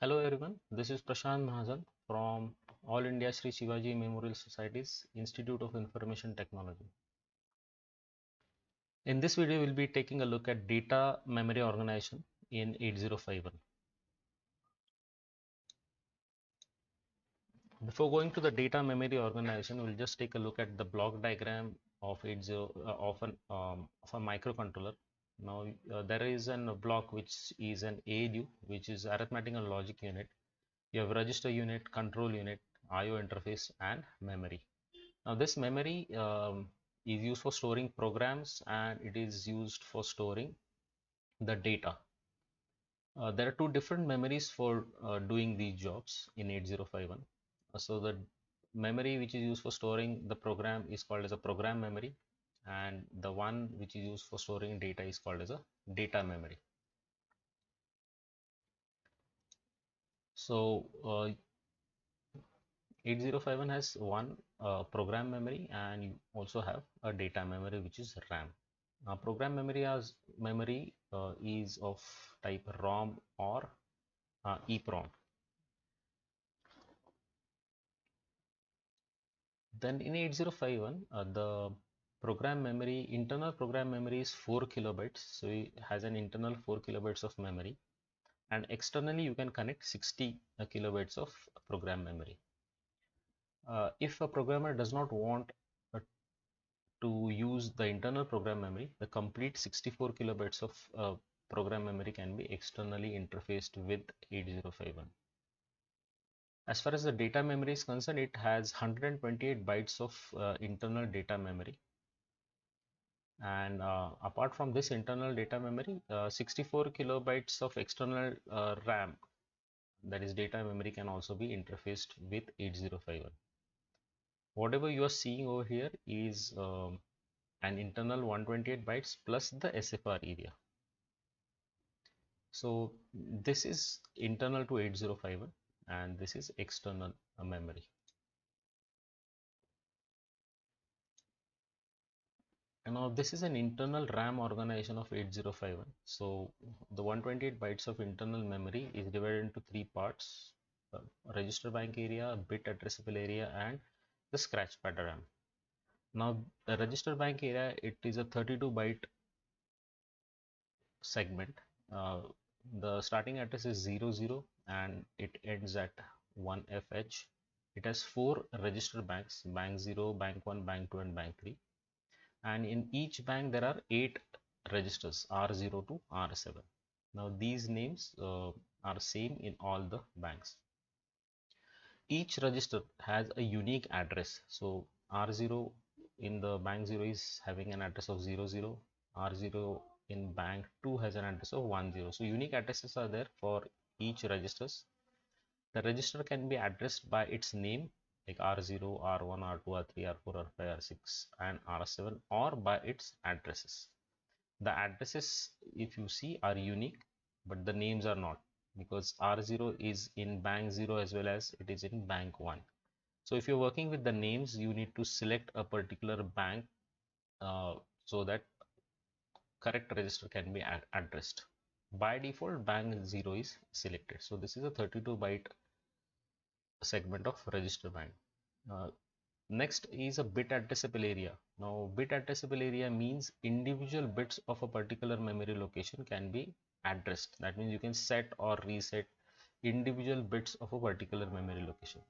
Hello everyone, this is Prashant Mahajan from All India Sri Shivaji Memorial Society's Institute of Information Technology. In this video, we'll be taking a look at data memory organization in 8051. Before going to the data memory organization, we'll just take a look at the block diagram of 80 of a microcontroller. Now there is a block which is an ALU, which is arithmetic and logic unit. You have register unit, control unit, IO interface, and memory. Now this memory is used for storing programs and it is used for storing the data. There are two different memories for doing these jobs in 8051. So the memory which is used for storing the program is called as a program memory, and the one which is used for storing data is called as a data memory. So 8051 has one program memory, and you also have a data memory which is RAM. Program memory is of type ROM or EEPROM. Then in 8051, the internal program memory is 4 kilobytes. So it has an internal 4 kilobytes of memory, and externally you can connect 60 kilobytes of program memory. If a programmer does not want to use the internal program memory, the complete 64 kilobytes of program memory can be externally interfaced with 8051. As far as the data memory is concerned, it has 128 bytes of internal data memory. And apart from this internal data memory, 64 kilobytes of external RAM, that is data memory, can also be interfaced with 8051. Whatever you are seeing over here is an internal 128 bytes plus the SFR area. So this is internal to 8051 and this is external memory. And now this is an internal RAM organization of 8051. So the 128 bytes of internal memory is divided into three parts: register bank area, bit addressable area, and the scratch pad RAM. Now the register bank area, it is a 32 byte segment. The starting address is 00 and it ends at 1FH. It has four register banks: bank 0, bank 1, bank 2, and bank 3. And in each bank there are 8 registers, R0 to R7. Now these names are same in all the banks. Each register has a unique address. So R0 in the bank 0 is having an address of 00, R0 in bank 2 has an address of 10. So unique addresses are there for each registers. The register can be addressed by its name, like R0, R1, R2, R3, R4, R5, R6, and R7, or by its addresses. The addresses, if you see, are unique, but the names are not, because R0 is in bank 0 as well as it is in bank 1. So if you're working with the names, you need to select a particular bank so that correct register can be addressed. By default, bank 0 is selected. So this is a 32 byte segment of register bank. Next is a bit addressable area. Now bit addressable area means individual bits of a particular memory location can be addressed. That means you can set or reset individual bits of a particular memory location.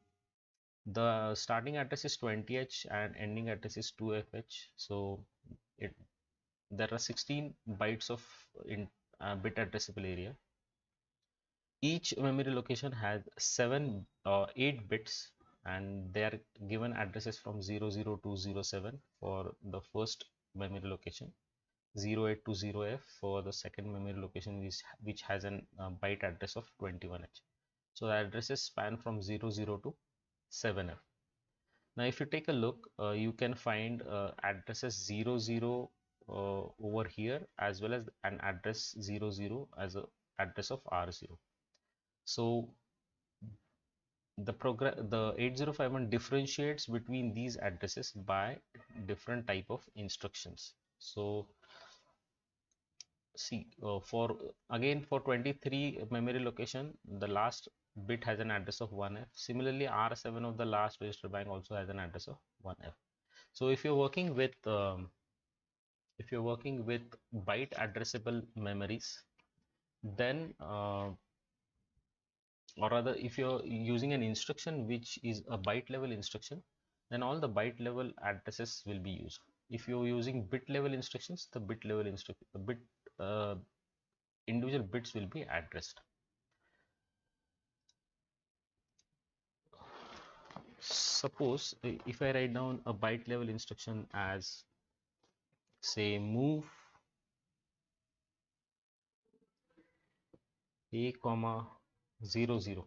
The starting address is 20H and ending address is 2FH. So there are 16 bytes of bit addressable area. Each memory location has 8 bits, and they are given addresses from 00 to 07 for the first memory location, 08 to 0F for the second memory location, which has an byte address of 21H. So the addresses span from 00 to 7F. Now if you take a look, you can find addresses 00 over here, as well as an address 00 as a address of R0. So the 8051 differentiates between these addresses by different type of instructions. So see, for 23 memory location, the last bit has an address of 1F. Similarly, R7 of the last register bank also has an address of 1F. So if you're working with byte addressable memories, then or rather if you're using an instruction which is a byte level instruction, then all the byte level addresses will be used. If you're using bit level instructions, the individual bits will be addressed. Suppose if I write down a byte level instruction as, say, move a comma 00.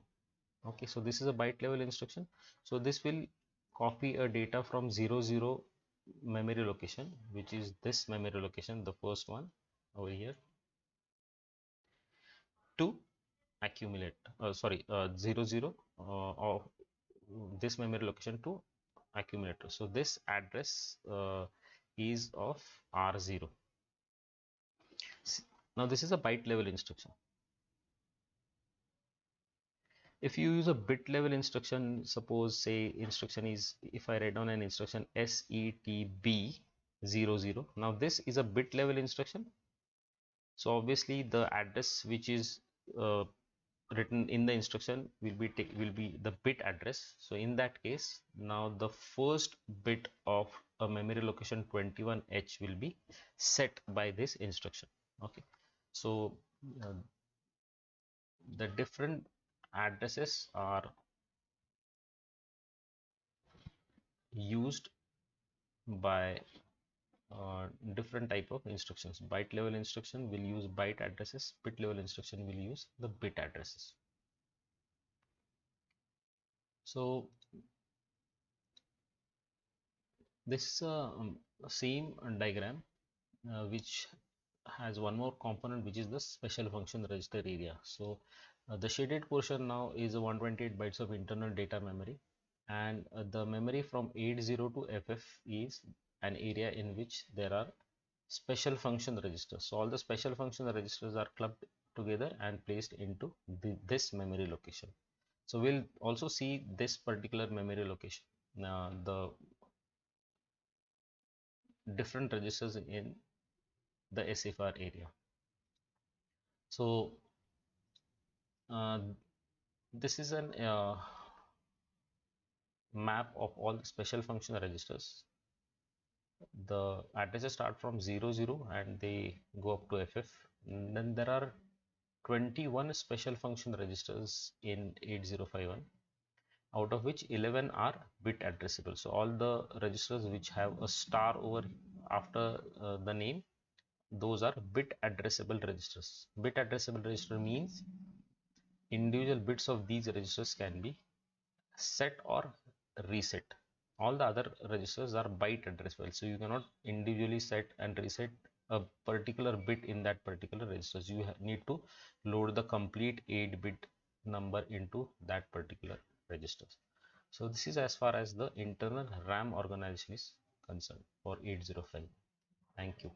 Okay, so this is a byte level instruction. So this will copy a data from 00 memory location, which is this memory location, the first one over here, to accumulate 00 of this memory location to accumulator. So this address is of R0. Now this is a byte level instruction. If you use a bit level instruction, suppose say instruction is, if I write down an instruction setb00, now this is a bit level instruction. So obviously the address which is written in the instruction will be the bit address. So in that case, now the first bit of a memory location 21H will be set by this instruction. Okay, so the different addresses are used by different type of instructions. Byte level instruction will use byte addresses, bit level instruction will use the bit addresses. So this is a same diagram which has one more component, which is the special function register area. So the shaded portion now is 128 bytes of internal data memory, and the memory from 80 to FF is an area in which there are special function registers. So all the special function registers are clubbed together and placed into this memory location. So we'll also see this particular memory location, the different registers in the SFR area. So this is an map of all the special function registers. The addresses start from 00 and they go up to FF. And then there are 21 special function registers in 8051, out of which 11 are bit addressable. So all the registers which have a star over after the name, those are bit addressable registers. Bit addressable register means individual bits of these registers can be set or reset. All the other registers are byte addressable, so you cannot individually set and reset a particular bit in that particular registers. You need to load the complete 8-bit number into that particular registers. So this is as far as the internal RAM organization is concerned for 805. Thank you.